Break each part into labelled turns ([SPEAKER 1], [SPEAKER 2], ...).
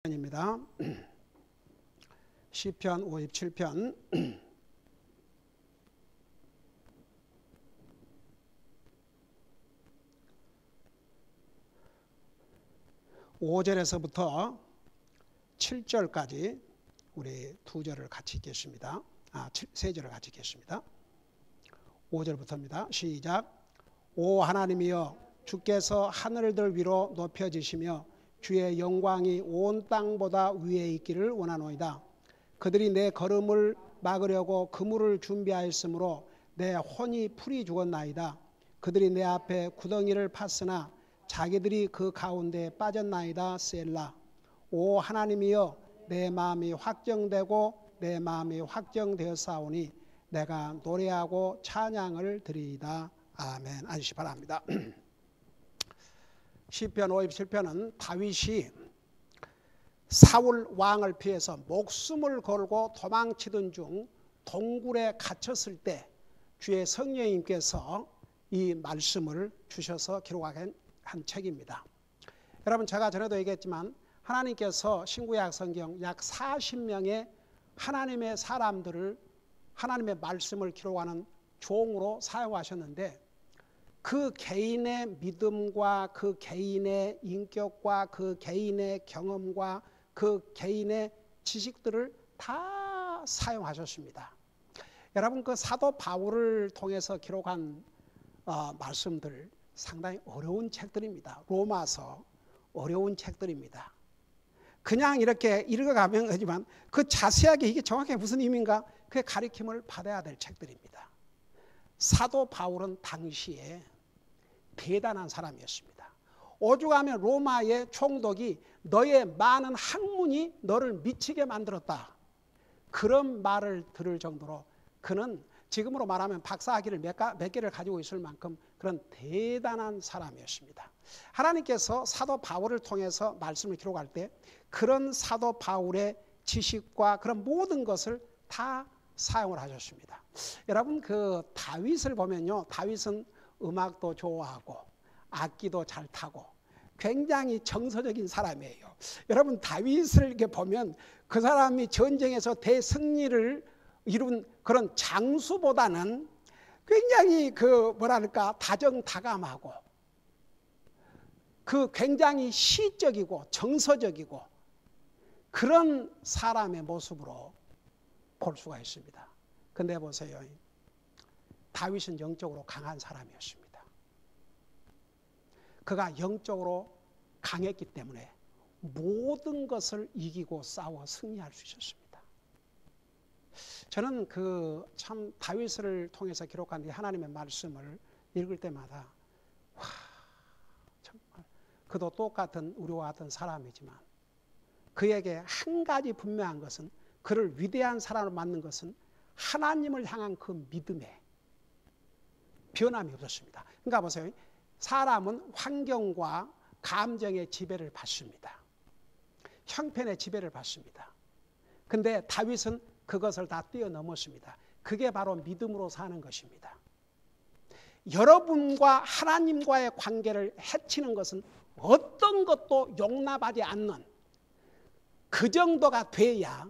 [SPEAKER 1] 입니다. 시편 57편 5절에서부터 7절까지 우리 두 절을 같이 읽겠습니다. 세 절을 같이 읽겠습니다. 5절부터입니다. 시작. 오 하나님이여, 주께서 하늘들 위로 높여지시며 주의 영광이 온 땅보다 위에 있기를 원하노이다. 그들이 내 걸음을 막으려고 그물을 준비하였으므로 내 혼이 풀이 죽었나이다. 그들이 내 앞에 구덩이를 팠으나 자기들이 그 가운데 빠졌나이다. 셀라. 오 하나님이여, 내 마음이 확정되고 내 마음이 확정되었사오니 내가 노래하고 찬양을 드리이다. 아멘. 앉으시 바랍니다. 시편 57편은 다윗이 사울 왕을 피해서 목숨을 걸고 도망치던 중 동굴에 갇혔을 때 주의 성령님께서 이 말씀을 주셔서 기록한 책입니다. 여러분, 제가 전에도 얘기했지만 하나님께서 신구약 성경 약 40명의 하나님의 사람들을 하나님의 말씀을 기록하는 종으로 사용하셨는데, 그 개인의 믿음과 그 개인의 인격과 그 개인의 경험과 그 개인의 지식들을 다 사용하셨습니다. 여러분, 그 사도 바울을 통해서 기록한 말씀들 상당히 어려운 책들입니다. 로마서 어려운 책들입니다. 그냥 이렇게 읽어가면 하지만 그 자세하게 이게 정확히 무슨 의미인가, 그 가르침을 받아야 될 책들입니다. 사도 바울은 당시에 대단한 사람이었습니다. 오죽하면 로마의 총독이 너의 많은 학문이 너를 미치게 만들었다, 그런 말을 들을 정도로 그는 지금으로 말하면 박사학위를 몇 개를 가지고 있을 만큼 그런 대단한 사람이었습니다. 하나님께서 사도 바울을 통해서 말씀을 기록할 때 그런 사도 바울의 지식과 그런 모든 것을 다 사용을 하셨습니다. 여러분, 그 다윗을 보면요, 다윗은 음악도 좋아하고 악기도 잘 타고 굉장히 정서적인 사람이에요. 여러분, 다윗을 이렇게 보면 그 사람이 전쟁에서 대승리를 이룬 그런 장수보다는 굉장히 다정다감하고 그 굉장히 시적이고 정서적이고 그런 사람의 모습으로 볼 수가 있습니다. 근데 보세요, 다윗은 영적으로 강한 사람이었습니다. 그가 영적으로 강했기 때문에 모든 것을 이기고 싸워 승리할 수 있었습니다. 저는 참 다윗을 통해서 기록한 이 하나님의 말씀을 읽을 때마다 정말 그도 똑같은 우리와 같은 사람이지만 그에게 한 가지 분명한 것은, 그를 위대한 사람으로 만든 것은 하나님을 향한 그 믿음에 변함이 없었습니다. 그러니까 보세요, 사람은 환경과 감정의 지배를 받습니다. 형편의 지배를 받습니다. 근데 다윗은 그것을 다 뛰어넘었습니다. 그게 바로 믿음으로 사는 것입니다. 여러분과 하나님과의 관계를 해치는 것은 어떤 것도 용납하지 않는 그 정도가 돼야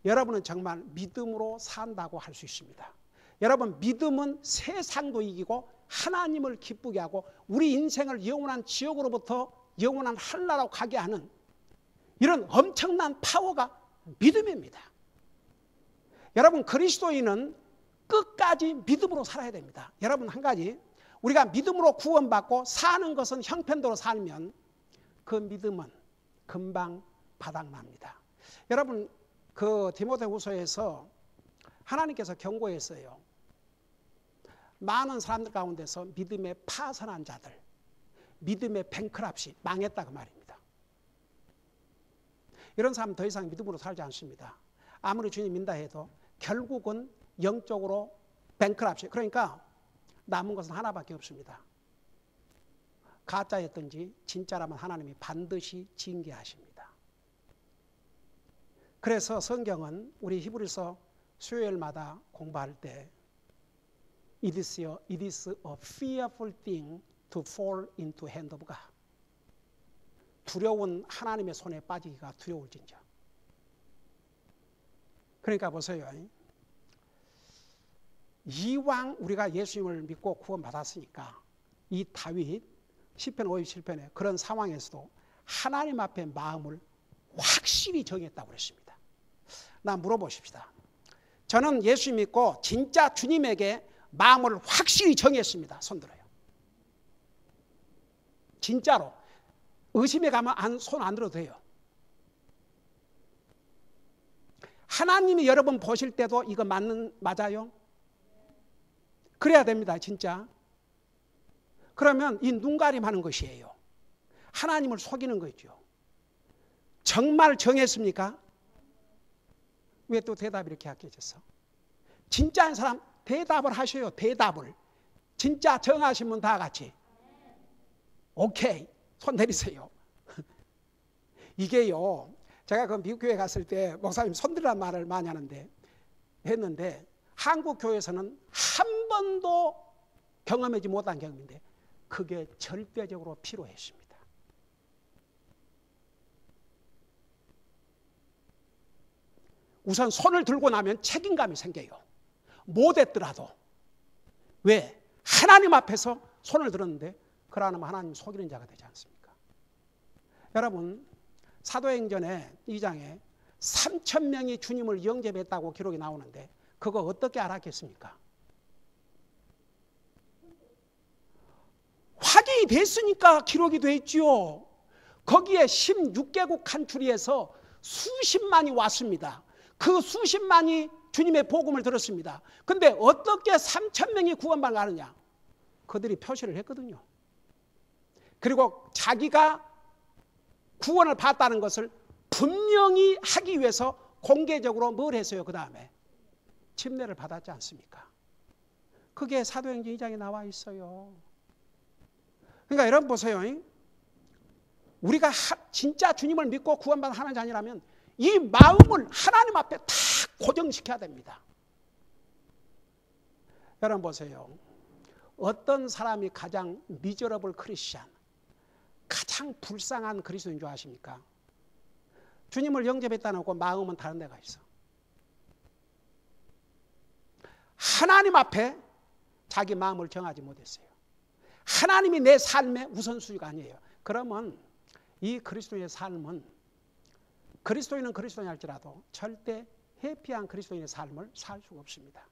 [SPEAKER 1] 여러분은 정말 믿음으로 산다고 할 수 있습니다. 여러분, 믿음은 세상도 이기고 하나님을 기쁘게 하고 우리 인생을 영원한 지옥으로부터 영원한 한나라로 가게 하는 이런 엄청난 파워가 믿음입니다. 여러분, 그리스도인은 끝까지 믿음으로 살아야 됩니다. 여러분, 한 가지, 우리가 믿음으로 구원받고 사는 것은 형편대로 살면 그 믿음은 금방 바닥납니다. 여러분, 그 디모데후서에서 하나님께서 경고했어요. 많은 사람들 가운데서 믿음에 파산한 자들, 믿음의 뱅크랍시, 망했다, 그 말입니다. 이런 사람은 더 이상 믿음으로 살지 않습니다. 아무리 주님 믿다 해도 결국은 영적으로 뱅크랍시, 그러니까 남은 것은 하나밖에 없습니다. 가짜였든지 진짜라면 하나님이 반드시 징계하십니다. 그래서 성경은 우리 히브리서 수요일마다 공부할 때 It is a fearful thing to fall into hand of God. 두려운 하나님의 손에 빠지기가 두려울진저. 그러니까 보세요. 이왕 우리가 예수님을 믿고 구원받았으니까 이 다윗 시편 57편에 그런 상황에서도 하나님 앞에 마음을 확실히 정했다고 그랬습니다. 나 물어보십시다. 저는 예수 믿고 진짜 주님에게 마음을 확실히 정했습니다. 손들어요. 진짜로. 의심에 가면 손 안 들어도 돼요. 하나님이 여러분 보실 때도 이거 맞아요? 그래야 됩니다. 진짜. 그러면 이 눈가림하는 것이에요. 하나님을 속이는 거죠. 정말 정했습니까? 왜 또 대답이 이렇게 약해졌어? 진짜인 사람 대답을 하셔요. 대답을. 진짜 정하시면 다 같이. 오케이. 손 내리세요. 이게요. 제가 그 미국 교회 갔을 때 목사님 손들란 말을 많이 했는데 한국 교회에서는 한 번도 경험하지 못한 경험인데 그게 절대적으로 필요했습니다. 우선 손을 들고 나면 책임감이 생겨요. 못했더라도. 왜? 하나님 앞에서 손을 들었는데 그러면 하나님 속이는 자가 되지 않습니까? 여러분 사도행전에 2장에 3,000명이 주님을 영접했다고 기록이 나오는데 그거 어떻게 알았겠습니까? 확인이 됐으니까 기록이 돼 있지요. 거기에 16개국 칸츄리에서 수십만이 왔습니다. 그 수십만이 주님의 복음을 들었습니다. 근데 어떻게 3,000명이 구원받느냐? 그들이 표시를 했거든요. 그리고 자기가 구원을 받았다는 것을 분명히 하기 위해서 공개적으로 뭘 했어요? 그 다음에 침례를 받았지 않습니까? 그게 사도행전 2장에 나와 있어요. 그러니까 여러분 보세요. 우리가 진짜 주님을 믿고 구원받은 하나님 자녀라면 이 마음을 하나님 앞에 다 고정시켜야 됩니다. 여러분 보세요. 어떤 사람이 가장 미저러블 크리스찬, 가장 불쌍한 그리스도인 줄 아십니까? 주님을 영접했다는 거 마음은 다른 데가 있어. 하나님 앞에 자기 마음을 정하지 못했어요. 하나님이 내 삶의 우선순위가 아니에요. 그러면 이 그리스도인의 삶은 그리스도인은 그리스도인 할지라도 절대 해피한 그리스도인의 삶을 살 수가 없습니다.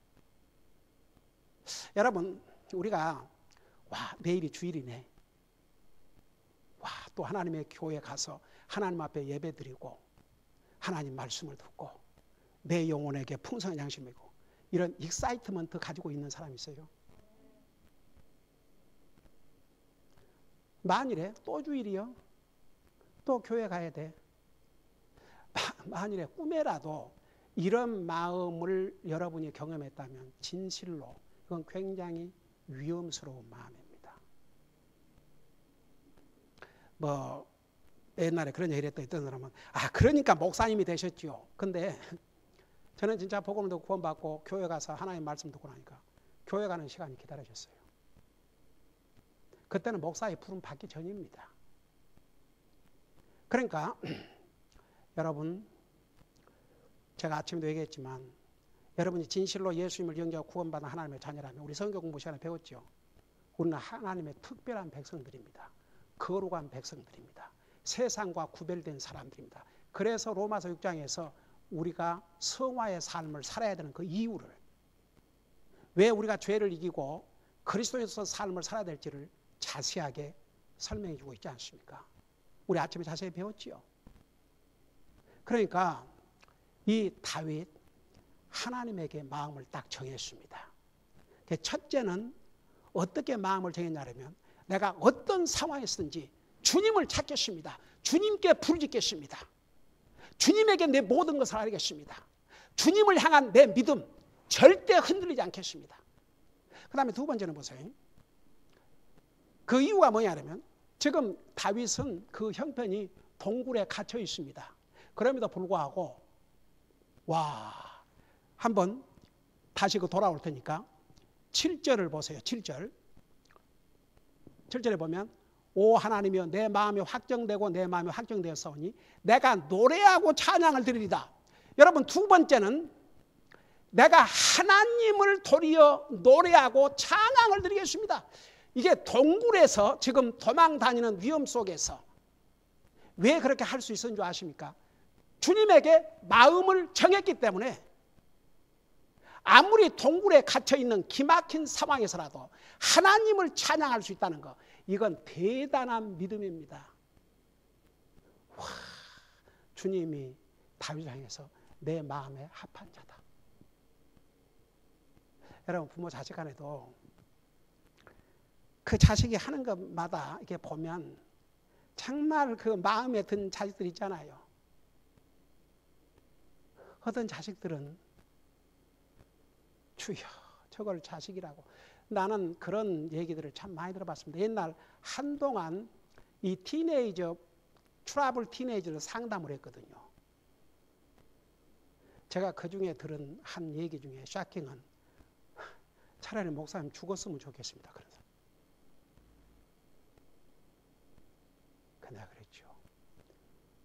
[SPEAKER 1] 여러분 우리가 내일이 주일이네. 또 하나님의 교회에 가서 하나님 앞에 예배드리고 하나님 말씀을 듣고 내 영혼에게 풍성한 양식이고 이런 익사이트먼트 가지고 있는 사람이 있어요. 만일에 또 주일이요? 또 교회 가야 돼. 만일에 꿈에라도 이런 마음을 여러분이 경험했다면 진실로 그건 굉장히 위험스러운 마음입니다. 옛날에 그런 얘기를 했던 사람은 그러니까 목사님이 되셨지요. 근데 저는 진짜 복음을 듣고 구원받고 교회 가서 하나님 말씀 듣고 나니까 교회 가는 시간이 기다려졌어요. 그때는 목사의 부름 받기 전입니다. 그러니까 여러분 제가 아침에도 얘기했지만 여러분이 진실로 예수님을 영접하고 구원받은 하나님의 자녀라면 우리 성경 공부 시간에 배웠죠. 우리는 하나님의 특별한 백성들입니다. 거룩한 백성들입니다. 세상과 구별된 사람들입니다. 그래서 로마서 6장에서 우리가 성화의 삶을 살아야 되는 그 이유를 왜 우리가 죄를 이기고 그리스도에서 삶을 살아야 될지를 자세하게 설명해 주고 있지 않습니까? 우리 아침에 자세히 배웠지요. 그러니까 이 다윗 하나님에게 마음을 딱 정했습니다. 첫째는 어떻게 마음을 정했냐면 내가 어떤 상황에서든지 주님을 찾겠습니다. 주님께 부르짖겠습니다. 주님에게 내 모든 것을 알겠습니다. 주님을 향한 내 믿음 절대 흔들리지 않겠습니다. 그 다음에 두 번째는 보세요. 그 이유가 뭐냐면 지금 다윗은 그 형편이 동굴에 갇혀 있습니다. 그럼에도 불구하고 한번 다시 돌아올 테니까 7절을 보세요. 7절에 보면 오 하나님이여 내 마음이 확정되고 내 마음이 확정되었사오니 내가 노래하고 찬양을 드리리다. 여러분 두 번째는 내가 하나님을 도리어 노래하고 찬양을 드리겠습니다. 이게 동굴에서 지금 도망 다니는 위험 속에서 왜 그렇게 할 수 있었는 줄 아십니까? 주님에게 마음을 정했기 때문에 아무리 동굴에 갇혀있는 기막힌 상황에서라도 하나님을 찬양할 수 있다는 것, 이건 대단한 믿음입니다. 와, 주님이 다윗을 향해서 내 마음에 합한 자다. 여러분 부모 자식 간에도 그 자식이 하는 것마다 이렇게 보면 정말 그 마음에 든 자식들 있잖아요. 어떤 자식들은 주여 저걸 자식이라고. 나는 그런 얘기들을 참 많이 들어봤습니다. 옛날 한동안 이 티네이저 트러블 티네이저를 상담을 했거든요. 제가 그중에 들은 한 얘기 중에 샤킹은 차라리 목사님 죽었으면 좋겠습니다. 그래서 내가 그랬죠.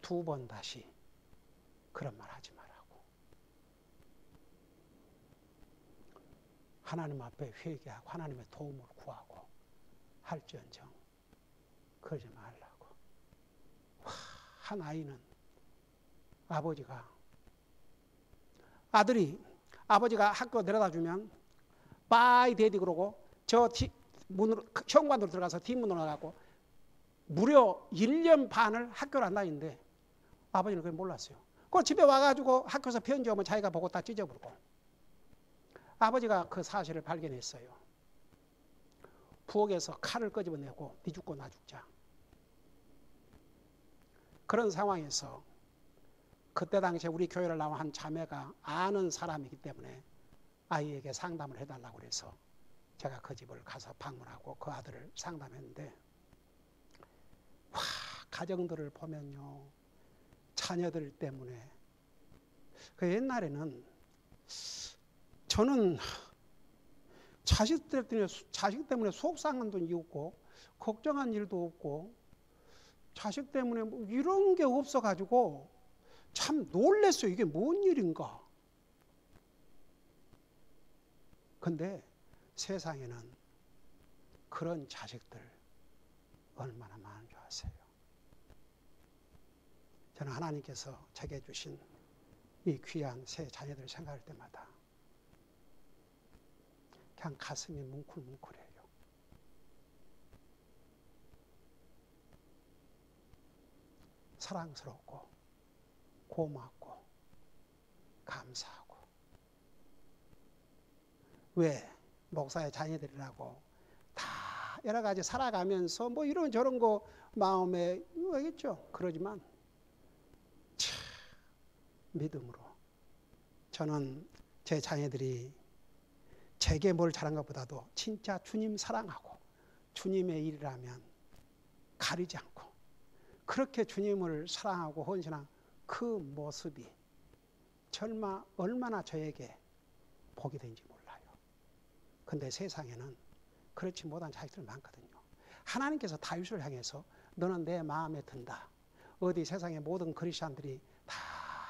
[SPEAKER 1] 2번 다시 그런 말 하지 말라고. 하나님 앞에 회개하고 하나님의 도움을 구하고 할지언정 그러지 말라고. 와, 한 아이는 아버지가 학교 데려다 주면 바이 데디 그러고 저 문으로 현관으로 들어가서 뒷문으로 나가고 무려 1년 반을 학교를 안 다니는데 아버지는 그걸 몰랐어요. 그 집에 와가지고 학교에서 편지 오면 자기가 보고 다 찢어버리고. 아버지가 그 사실을 발견했어요. 부엌에서 칼을 끄집어내고 니 죽고 나 죽자. 그런 상황에서 그때 당시에 우리 교회를 나온 한 자매가 아는 사람이기 때문에 아이에게 상담을 해달라고 그래서 제가 그 집을 가서 방문하고 그 아들을 상담했는데, 와, 가정들을 보면요, 자녀들 때문에. 그 옛날에는 저는 자식 때문에 속상한 돈이 없고 걱정한 일도 없고 자식 때문에 뭐 이런 게 없어가지고 참 놀랬어요. 이게 뭔 일인가. 근데 세상에는 그런 자식들 얼마나 많은 줄 아세요? 저는 하나님께서 제게 주신 이 귀한 새 자녀들을 생각할 때마다 그냥 가슴이 뭉클뭉클해요. 사랑스럽고 고맙고 감사하고. 왜? 목사의 자녀들이라고 다 여러 가지 살아가면서 뭐 이런 저런 거 마음에 알겠죠? 그러지만 참 믿음으로 저는 제 자녀들이 제게 뭘 잘한 것보다도 진짜 주님 사랑하고 주님의 일이라면 가리지 않고 그렇게 주님을 사랑하고 헌신한 그 모습이 정말 얼마나 저에게 복이 된지 몰라요. 근데 세상에는 그렇지 못한 자식들 많거든요. 하나님께서 다윗을 향해서 너는 내 마음에 든다. 어디 세상의 모든 그리스도인들이 다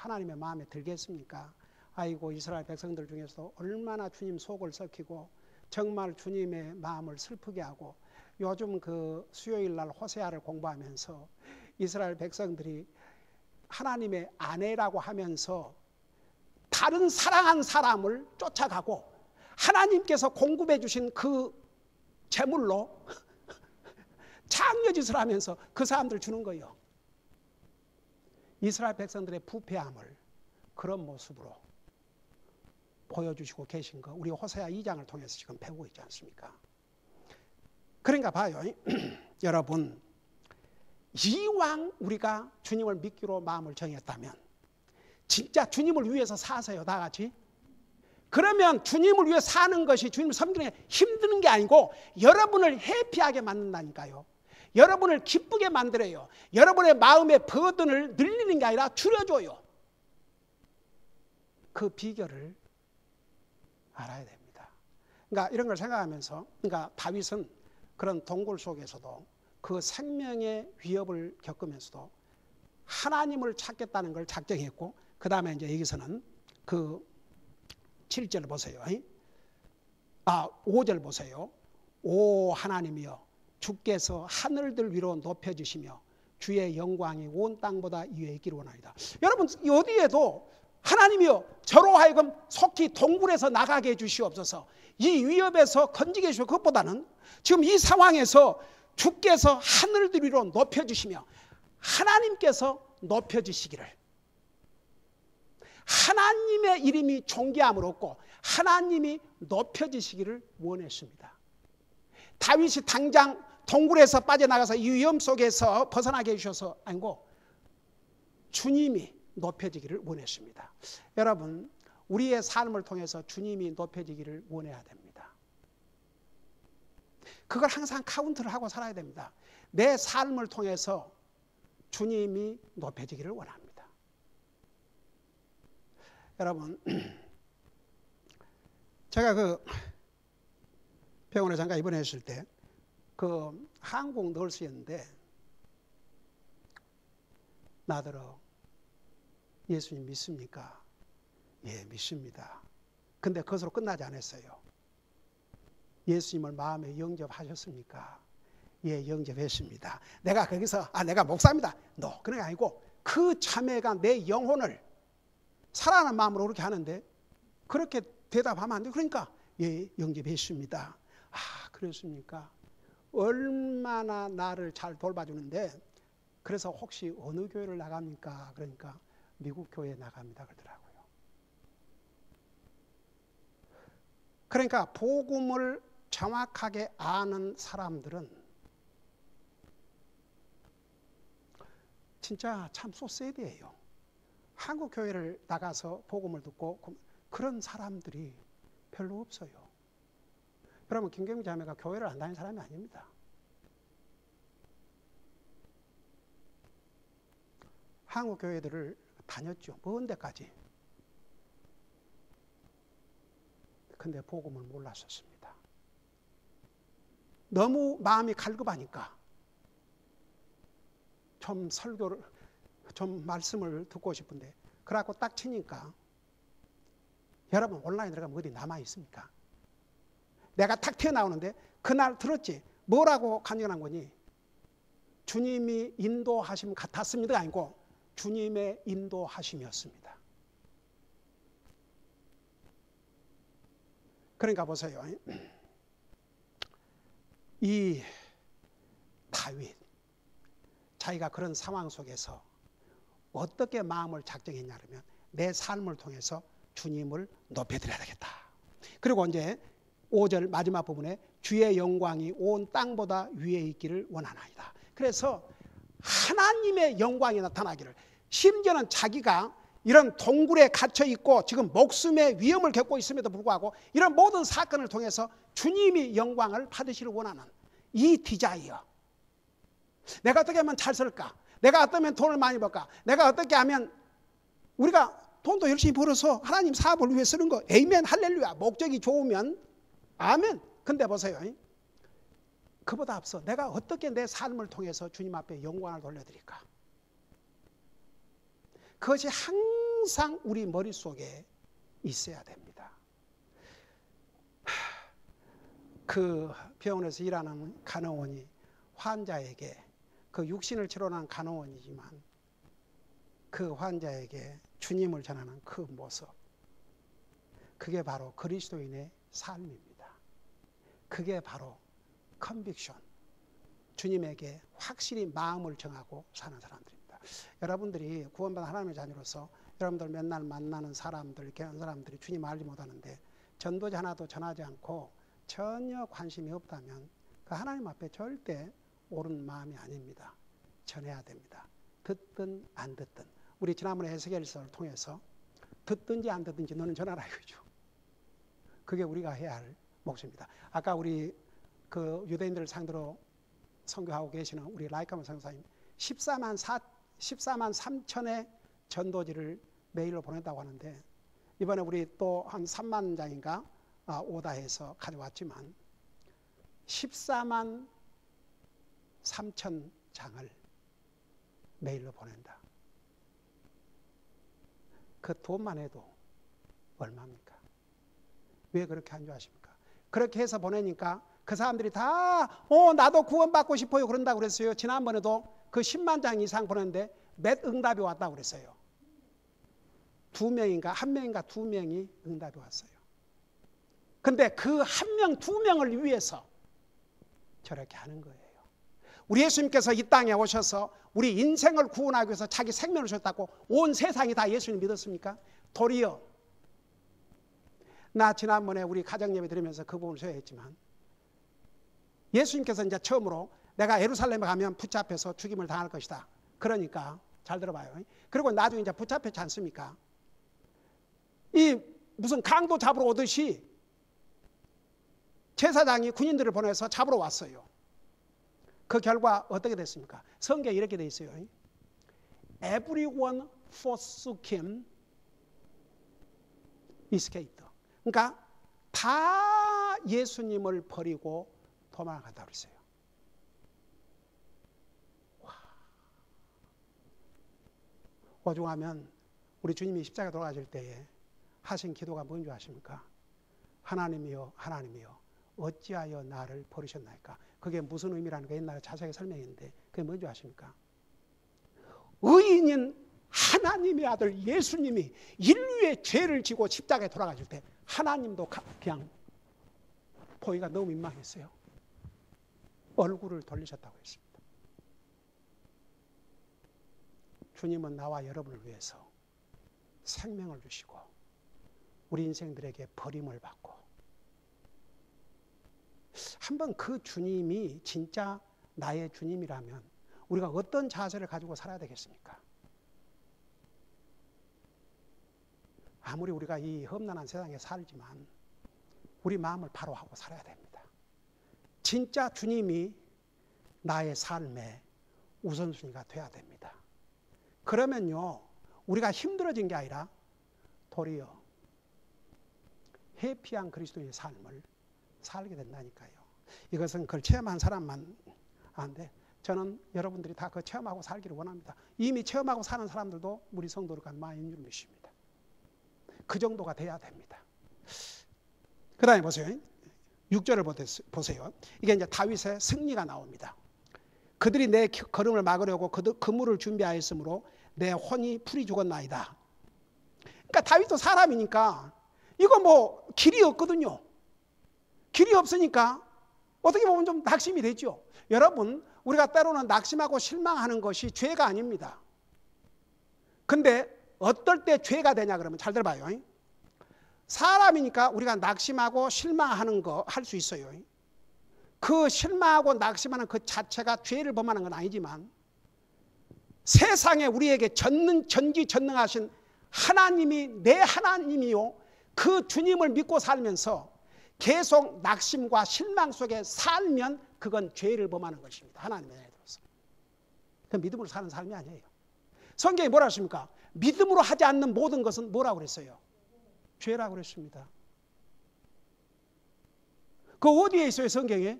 [SPEAKER 1] 하나님의 마음에 들겠습니까? 아이고, 이스라엘 백성들 중에서 얼마나 주님 속을 썩히고 정말 주님의 마음을 슬프게 하고. 요즘 그 수요일 날 호세아를 공부하면서 이스라엘 백성들이 하나님의 아내라고 하면서 다른 사랑한 사람을 쫓아가고 하나님께서 공급해 주신 그 재물로 창녀짓을 하면서 그 사람들 주는 거예요. 이스라엘 백성들의 부패함을 그런 모습으로 보여주시고 계신 거 우리 호세아 2장을 통해서 지금 배우고 있지 않습니까? 그러니까 봐요. 여러분, 이왕 우리가 주님을 믿기로 마음을 정했다면 진짜 주님을 위해서 사세요. 다 같이. 그러면 주님을 위해 사는 것이 주님을 섬기는 게 힘드는 게 아니고 여러분을 해피하게 만든다니까요. 여러분을 기쁘게 만들어요. 여러분의 마음의 버든을 늘리는 게 아니라 줄여줘요. 그 비결을 알아야 됩니다. 그러니까 이런 걸 생각하면서, 그러니까 다윗은 그런 동굴 속에서도 그 생명의 위협을 겪으면서도 하나님을 찾겠다는 걸 작정했고, 그 다음에 이제 여기서는 그 7절 보세요. 5절 보세요. 오 하나님이여, 주께서 하늘들 위로 높여주시며 주의 영광이 온 땅보다 위에 있기를 원하이다. 여러분, 어디에도 하나님이여 저로 하여금 속히 동굴에서 나가게 해주시옵소서, 이 위협에서 건지게 해주시고, 그것보다는 지금 이 상황에서 주께서 하늘들 위로 높여주시며 하나님께서 높여주시기를, 하나님의 이름이 존귀함을 얻고 하나님이 높여주시기를 원했습니다. 다윗이 당장 동굴에서 빠져나가서 이 위험 속에서 벗어나게 해주셔서 아니고 주님이 높여지기를 원했습니다. 여러분, 우리의 삶을 통해서 주님이 높여지기를 원해야 됩니다. 그걸 항상 카운트를 하고 살아야 됩니다. 내 삶을 통해서 주님이 높여지기를 원합니다. 여러분, 제가 그 병원에 잠깐 입원했을 때 그 한국 널스였는데, 나더러 예수님 믿습니까? 예, 믿습니다. 근데 그것으로 끝나지 않았어요. 예수님을 마음에 영접하셨습니까? 예, 영접했습니다. 내가 거기서 내가 목사입니다. 그런 게 아니고 그 자매가 내 영혼을 사랑하는 마음으로 그렇게 하는데, 그렇게 대답하면 안 돼. 그러니까 예, 영접했습니다. 그렇습니까? 얼마나 나를 잘 돌봐주는데, 그래서 혹시 어느 교회를 나갑니까? 그러니까 미국 교회에 나갑니다 그러더라고요. 그러니까 복음을 정확하게 아는 사람들은 진짜 참 소세드예요. 한국 교회를 나가서 복음을 듣고 그런 사람들이 별로 없어요. 여러분, 김경미 자매가 교회를 안 다니는 사람이 아닙니다. 한국 교회들을 다녔죠. 먼 데까지. 근데 복음을 몰랐었습니다. 너무 마음이 갈급하니까 좀 설교를, 좀 말씀을 듣고 싶은데, 그래갖고 딱 치니까, 여러분 온라인 들어가면 어디 남아 있습니까? 내가 탁 튀어나오는데 그날 들었지. 뭐라고 간증한 거니? 주님이 인도하심 같았습니다가 아니고 주님의 인도하심이었습니다. 그러니까 보세요. 이 다윗, 자기가 그런 상황 속에서 어떻게 마음을 작정했냐면, 내 삶을 통해서 주님을 높여드려야 되겠다. 그리고 이제 5절 마지막 부분에 주의 영광이 온 땅보다 위에 있기를 원하나이다. 그래서 하나님의 영광이 나타나기를, 심지어는 자기가 이런 동굴에 갇혀 있고 지금 목숨의 위험을 겪고 있음에도 불구하고 이런 모든 사건을 통해서 주님이 영광을 받으시길 원하는 이 디자이어. 내가 어떻게 하면 잘 살까? 내가 어떻게 하면 돈을 많이 벌까? 내가 어떻게 하면, 우리가 돈도 열심히 벌어서 하나님 사업을 위해 쓰는 거, 에이멘, 할렐루야. 목적이 좋으면 아멘. 근데 보세요, 그보다 앞서 내가 어떻게 내 삶을 통해서 주님 앞에 영광을 돌려드릴까? 그것이 항상 우리 머릿속에 있어야 됩니다. 그 병원에서 일하는 간호원이 환자에게, 그 육신을 치료하는 간호원이지만 그 환자에게 주님을 전하는 그 모습, 그게 바로 그리스도인의 삶입니다. 그게 바로 컨빅션, 주님에게 확실히 마음을 정하고 사는 사람들입니다. 여러분들이 구원받은 하나님의 자녀로서 여러분들 맨날 만나는 사람들, 그런 사람들이 주님 알지 못하는데 전도지 하나도 전하지 않고 전혀 관심이 없다면 그 하나님 앞에 절대 옳은 마음이 아닙니다. 전해야 됩니다. 듣든 안 듣든. 우리 지난번에 에스겔서를 통해서 듣든지 안 듣든지 너는 전하라 이거죠. 그게 우리가 해야 할 몫입니다. 아까 우리 그 유대인들을 상대로 선교하고 계시는 우리 라이카모 선교사님 14만 3천의 전도지를 메일로 보냈다고 하는데, 이번에 우리 또 한 3만 장인가 오다해서 가져왔지만 14만 3,000장을 메일로 보낸다. 그 돈만 해도 얼마입니까? 왜 그렇게 한 줄 아십니까? 그렇게 해서 보내니까 그 사람들이 다 나도 구원받고 싶어요 그런다고 그랬어요. 지난번에도 그 10만 장 이상 보냈는데 몇 응답이 왔다고 그랬어요. 2명인가 1명인가 2명이 응답이 왔어요. 근데 그 1명 2명을 위해서 저렇게 하는 거예요. 우리 예수님께서 이 땅에 오셔서 우리 인생을 구원하기 위해서 자기 생명을 주셨다고 온 세상이 다 예수님 믿었습니까? 도리어 나 지난번에 우리 가정예배 드리면서 그 부분을 소개했지만 예수님께서 이제 처음으로 내가 예루살렘에 가면 붙잡혀서 죽임을 당할 것이다. 그러니까 잘 들어봐요. 그리고 나중에 이제 붙잡혔지 않습니까? 이 무슨 강도 잡으러 오듯이 제사장이 군인들을 보내서 잡으러 왔어요. 그 결과 어떻게 됐습니까? 성경에 이렇게 돼 있어요. Everyone forsook him, escaped. 그러니까 다 예수님을 버리고 도망가다 그랬어요. 와. 오죽하면 우리 주님이 십자가에 돌아가실 때에 하신 기도가 뭔지 아십니까? 하나님이여 하나님이여 어찌하여 나를 버리셨나이까? 그게 무슨 의미라는 거 옛날에 자세하게 설명했는데 그게 뭔지 아십니까? 의인인 하나님의 아들 예수님이 인류의 죄를 지고 십자가에 돌아가실 때 하나님도 그냥 보기가 너무 민망했어요. 얼굴을 돌리셨다고 했습니다. 주님은 나와 여러분을 위해서 생명을 주시고 우리 인생들에게 버림을 받고 한번 그 주님이 진짜 나의 주님이라면 우리가 어떤 자세를 가지고 살아야 되겠습니까? 아무리 우리가 이 험난한 세상에 살지만 우리 마음을 바로 하고 살아야 됩니다. 진짜 주님이 나의 삶의 우선순위가 돼야 됩니다. 그러면요 우리가 힘들어진 게 아니라 도리어 해피한 그리스도의 삶을 살게 된다니까요. 이것은 그걸 체험한 사람만 안 돼. 저는 여러분들이 다 그 체험하고 살기를 원합니다. 이미 체험하고 사는 사람들도 우리 성도들과 많은 줄 믿습니다. 그 정도가 돼야 됩니다. 그 다음에 보세요. 6절을 보세요. 이게 이제 다윗의 승리가 나옵니다. 그들이 내 걸음을 막으려고 그물을 준비하였으므로 내 혼이 풀이 죽었나이다. 그러니까 다윗도 사람이니까 이거 뭐 길이 없거든요. 길이 없으니까 어떻게 보면 좀 낙심이 되죠. 여러분 우리가 때로는 낙심하고 실망하는 것이 죄가 아닙니다. 근데 어떨 때 죄가 되냐 그러면 잘 들어봐요. 사람이니까 우리가 낙심하고 실망하는 거 할 수 있어요. 그 실망하고 낙심하는 그 자체가 죄를 범하는 건 아니지만 세상에 우리에게 전지전능하신 하나님이 내 하나님이요 그 주님을 믿고 살면서 계속 낙심과 실망 속에 살면 그건 죄를 범하는 것입니다. 하나님의 애들로서. 그 믿음으로 사는 삶이 아니에요. 성경이 뭐라 하십니까? 믿음으로 하지 않는 모든 것은 뭐라고 그랬어요? 죄라고 그랬습니다. 그 어디에 있어요 성경에?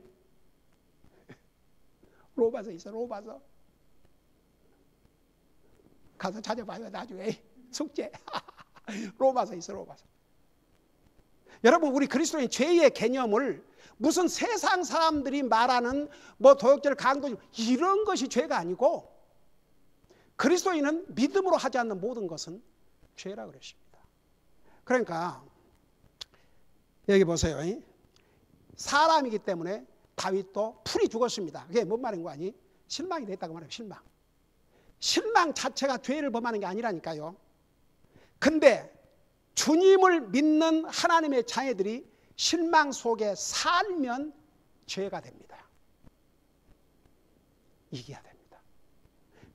[SPEAKER 1] 로마서 있어. 로마서 가서 찾아봐요 나중에. 숙제. 로마서 있어. 로마서. 여러분 우리 그리스도인 죄의 개념을 무슨 세상 사람들이 말하는 뭐 도역질 강도 이런 것이 죄가 아니고 그리스도인은 믿음으로 하지 않는 모든 것은 죄라고 그랬습니다. 그러니까 여기 보세요. 사람이기 때문에 다윗도 풀이 죽었습니다. 그게 뭔 말인 거 아니? 실망이 됐다고 말해요. 실망. 실망 자체가 죄를 범하는 게 아니라니까요. 근데 주님을 믿는 하나님의 자녀들이 실망 속에 살면 죄가 됩니다. 이겨야 됩니다.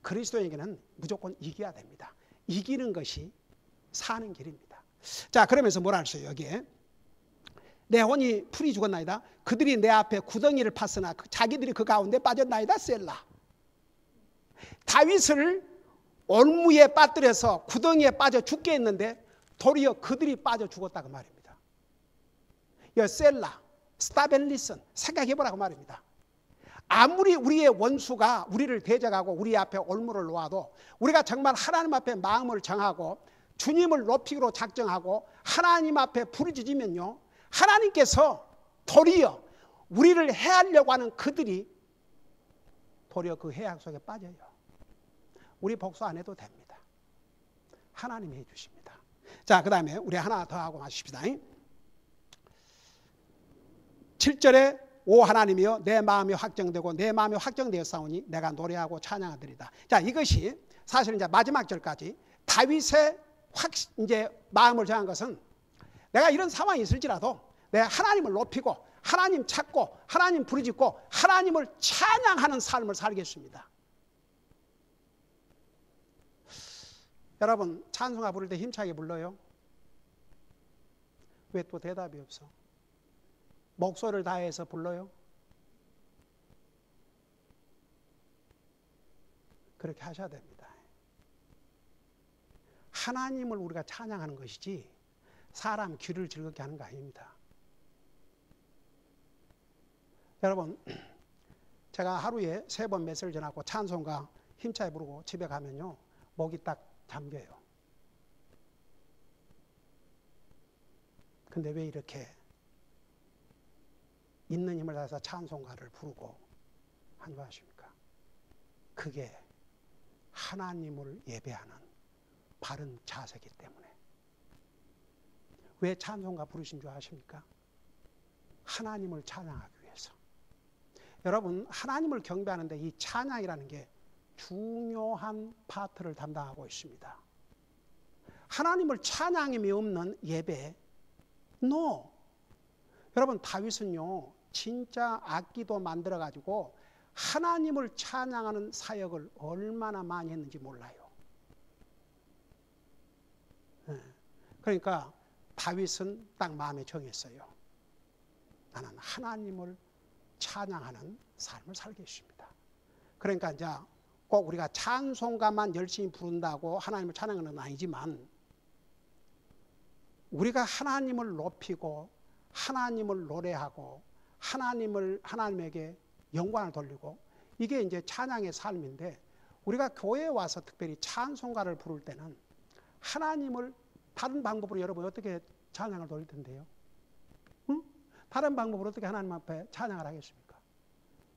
[SPEAKER 1] 그리스도에게는 무조건 이겨야 됩니다. 이기는 것이 사는 길입니다. 자, 그러면서 뭐라 하셨어요? 여기에 내 혼이 풀이 죽었나이다. 그들이 내 앞에 구덩이를 팠으나 자기들이 그 가운데 빠졌나이다. 셀라. 다윗을 올무에 빠뜨려서 구덩이에 빠져 죽게 했는데 도리어 그들이 빠져 죽었다고 말입니다. 셀라, 스탑 앤 리슨 생각해보라고 말입니다. 아무리 우리의 원수가 우리를 대적하고 우리 앞에 올무를 놓아도 우리가 정말 하나님 앞에 마음을 정하고 주님을 높이기로 작정하고 하나님 앞에 부르짖으면요, 하나님께서 도리어 우리를 해하려고 하는 그들이 도리어 그 해악 속에 빠져요. 우리 복수 안 해도 됩니다. 하나님이 해주십니다. 자, 그 다음에 우리 하나 더 하고 마십시다. 7절에 오 하나님이여 내 마음이 확정되고 내 마음이 확정되었사오니 내가 노래하고 찬양하리이다. 자, 이것이 사실 이제 마지막 절까지 다윗의 이제 마음을 정한 것은 내가 이런 상황이 있을지라도 내가 하나님을 높이고 하나님 찾고 하나님 부르짖고 하나님을 찬양하는 삶을 살겠습니다. 여러분, 찬송가 부를 때 힘차게 불러요? 왜 또 대답이 없어? 목소리를 다해서 불러요? 그렇게 하셔야 됩니다. 하나님을 우리가 찬양하는 것이지 사람 귀를 즐겁게 하는 거 아닙니다. 여러분, 제가 하루에 3번 메시지를 전하고 찬송가 힘차게 부르고 집에 가면요, 목이 딱 잠겨요. 근데 왜 이렇게 있는 힘을 다해서 찬송가를 부르고 한줄 아십니까? 그게 하나님을 예배하는 바른 자세이기 때문에. 왜 찬송가 부르신 줄 아십니까? 하나님을 찬양하기 위해서. 여러분, 하나님을 경배하는데 이 찬양이라는 게 중요한 파트를 담당하고 있습니다. 하나님을 찬양함이 없는 예배, no. 여러분, 다윗은요, 진짜 악기도 만들어가지고 하나님을 찬양하는 사역을 얼마나 많이 했는지 몰라요. 그러니까 다윗은 딱 마음에 정했어요. 나는 하나님을 찬양하는 삶을 살겠습니다. 그러니까 이제 꼭 우리가 찬송가만 열심히 부른다고 하나님을 찬양하는 건 아니지만 우리가 하나님을 높이고 하나님을 노래하고 하나님에게 영광을 돌리고 이게 이제 찬양의 삶인데 우리가 교회에 와서 특별히 찬송가를 부를 때는 하나님을 다른 방법으로 여러분 어떻게 찬양을 돌릴 텐데요? 응? 다른 방법으로 어떻게 하나님 앞에 찬양을 하겠습니까?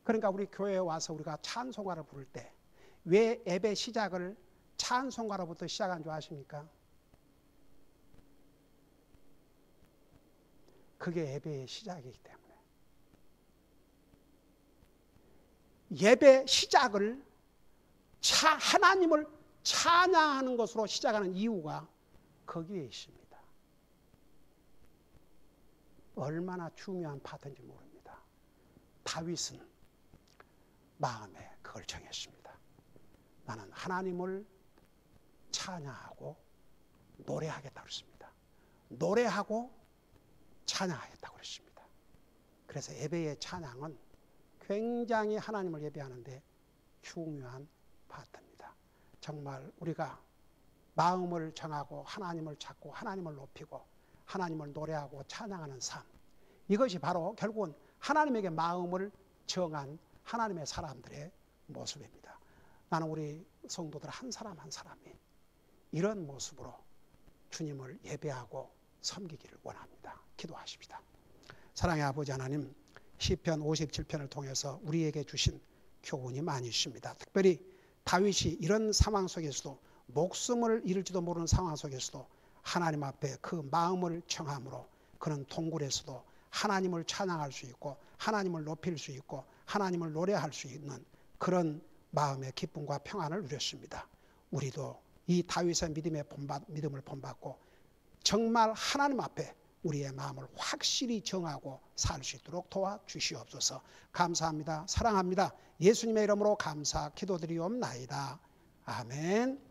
[SPEAKER 1] 그러니까 우리 교회에 와서 우리가 찬송가를 부를 때 왜 예배 시작을 찬송가로부터 시작한 줄 아십니까? 그게 예배의 시작이기 때문에. 예배 시작을 하나님을 찬양하는 것으로 시작하는 이유가 거기에 있습니다. 얼마나 중요한 파트인지 모릅니다. 다윗은 마음에 그걸 정했습니다. 나는 하나님을 찬양하고 노래하겠다고 했습니다. 노래하고 찬양하겠다고 그랬습니다. 그래서 예배의 찬양은 굉장히 하나님을 예배하는데 중요한 파트입니다. 정말 우리가 마음을 정하고 하나님을 찾고 하나님을 높이고 하나님을 노래하고 찬양하는 삶, 이것이 바로 결국은 하나님에게 마음을 정한 하나님의 사람들의 모습입니다. 나는 우리 성도들 한 사람 한 사람이 이런 모습으로 주님을 예배하고 섬기기를 원합니다. 기도하십시다. 사랑의 아버지 하나님, 시편 57편을 통해서 우리에게 주신 교훈이 많이 있습니다. 특별히 다윗이 이런 상황 속에서도 목숨을 잃을지도 모르는 상황 속에서도 하나님 앞에 그 마음을 정함으로 그는 동굴에서도 하나님을 찬양할 수 있고 하나님을 높일 수 있고 하나님을 노래할 수 있는 그런 마음의 기쁨과 평안을 누렸습니다. 우리도 이 다윗의 믿음을 본받고 정말 하나님 앞에 우리의 마음을 확실히 정하고 살 수 있도록 도와주시옵소서. 감사합니다. 사랑합니다. 예수님의 이름으로 감사 기도드리옵나이다. 아멘.